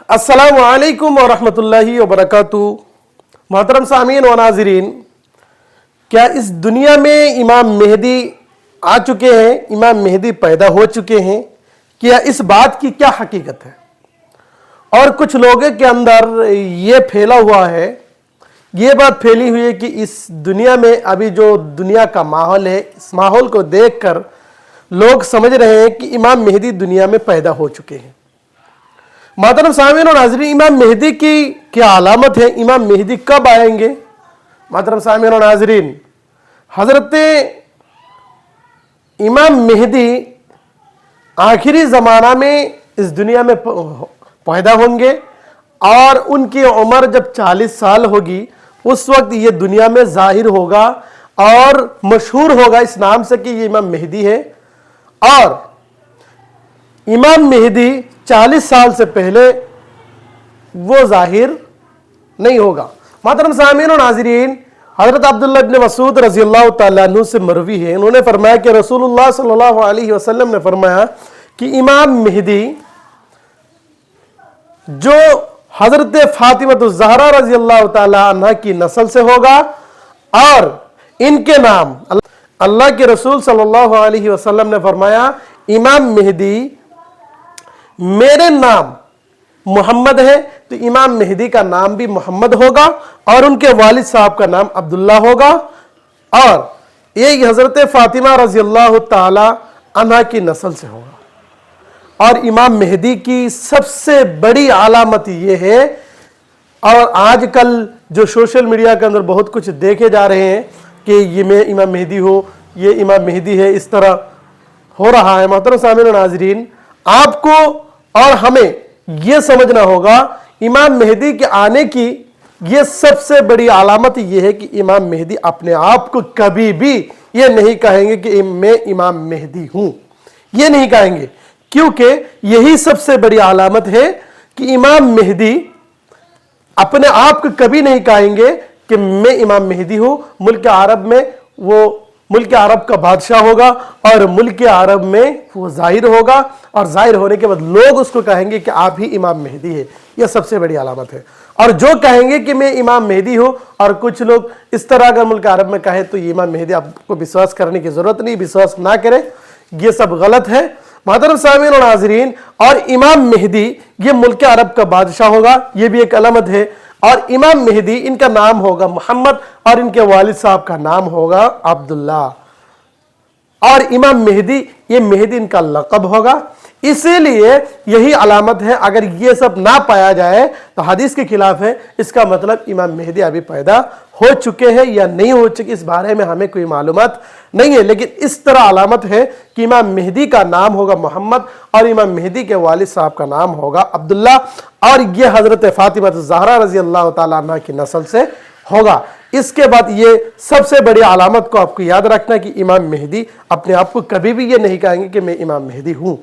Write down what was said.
अस्सलामु अलैकुम वरहमतुल्लाहि वबरकातुहू। मोहतरम सामीन व नाज़रीन, क्या इस दुनिया में इमाम मेहदी आ चुके हैं, इमाम मेहदी पैदा हो चुके हैं? क्या इस बात की क्या हकीकत है? और कुछ लोगों के अंदर ये फैला हुआ है, ये बात फैली हुई है कि इस दुनिया में अभी जो दुनिया का माहौल है, इस माहौल को देखकर लोग समझ रहे हैं कि इमाम मेहदी दुनिया में पैदा हो चुके हैं। मोहतरम सामीन और नाज़रीन, इमाम मेहदी की क्या अलामत है? इमाम मेहदी कब आएंगे? मोहतरम सामीन और नाज़रीन, हज़रत इमाम मेहदी आखिरी ज़माना में इस दुनिया में पैदा होंगे और उनकी उम्र जब 40 साल होगी उस वक्त ये दुनिया में ज़ाहिर होगा और मशहूर होगा इस नाम से कि ये इमाम मेहदी है। और इमाम मेहदी 40 साल से पहले वो ज़ाहिर नहीं होगा। मोहतरम सामीन और नाज़रीन, हज़रत अब्दुल्लाह इब्न मसूद रज़ी अल्लाह तआला अन्हु से मरवी है, उन्होंने फरमाया कि रसूलुल्लाह सल्लल्लाहु अलैहि वसल्लम ने फरमाया कि इमाम मेहदी जो हज़रत फातिमा ज़हरा रज़ी अल्लाह तआला अन्हा की नस्ल से होगा और इनके नाम अल्लाह के रसूल सल्लल्लाहु अलैहि वसल्लम ने फरमाया इमाम मेहदी मेरे नाम मोहम्मद है तो इमाम मेहदी का नाम भी मोहम्मद होगा और उनके वालिद साहब का नाम अब्दुल्ला होगा और ये हज़रत फातिमा रज़ी अल्लाह तआला अन्हा की नस्ल से होगा। और इमाम मेहदी की सबसे बड़ी अलामत ये है, और आजकल जो सोशल मीडिया के अंदर बहुत कुछ देखे जा रहे हैं कि ये मैं इमाम मेहदी हो, ये इमाम मेहदी है, इस तरह हो रहा है। मोहतरम सामीन और नाज़रीन, आपको और हमें ये समझना होगा इमाम मेहदी के आने की ये सबसे बड़ी अलामत ये है कि इमाम मेहदी अपने आप को कभी भी ये नहीं कहेंगे कि मैं इमाम मेहदी हूं, ये नहीं कहेंगे, क्योंकि यही सबसे बड़ी अलामत है कि इमाम मेहदी अपने आप को कभी नहीं कहेंगे कि मैं इमाम मेहदी हूं। मुल्क अरब में वो मुल्क अरब का बादशाह होगा और मुल्क अरब में वो जाहिर होगा और जाहिर होने के बाद लोग उसको कहेंगे कि आप ही इमाम मेहदी है। यह सबसे बड़ी अलामत है। और जो कहेंगे कि मैं इमाम मेहदी हूं और कुछ लोग इस तरह अगर मुल्क अरब में कहे तो ये इमाम मेहदी, आपको विश्वास करने की जरूरत नहीं, विश्वास ना करें, ये सब गलत है। मोहतरम सामीन और नाज़रीन, और इमाम मेहदी ये मुल्क अरब का बादशाह होगा, ये भी एक अलामत है। और इमाम मेहदी इनका नाम होगा मोहम्मद और इनके वालिद साहब का नाम होगा अब्दुल्ला। और इमाम मेहदी ये मेहदी इनका लक़ब होगा, इसीलिए यही अलामत है। अगर ये सब ना पाया जाए तो हदीस के खिलाफ है। इसका मतलब इमाम मेहदी अभी पैदा हो चुके हैं या नहीं हो चुके, इस बारे में हमें कोई मालूमात नहीं है, लेकिन इस तरह अलामत है कि इमाम मेहदी का नाम होगा मोहम्मद और इमाम मेहदी के वालिद साहब का नाम होगा अब्दुल्ला और ये हज़रत फातिमा ज़हरा रज़ी अल्लाह तआला अन्हा की नस्ल से होगा। इसके बाद ये सबसे बड़ी अलामत को आपको याद रखना है कि इमाम मेहदी अपने आप को कभी भी ये नहीं कहेंगे कि मैं इमाम मेहदी हूँ।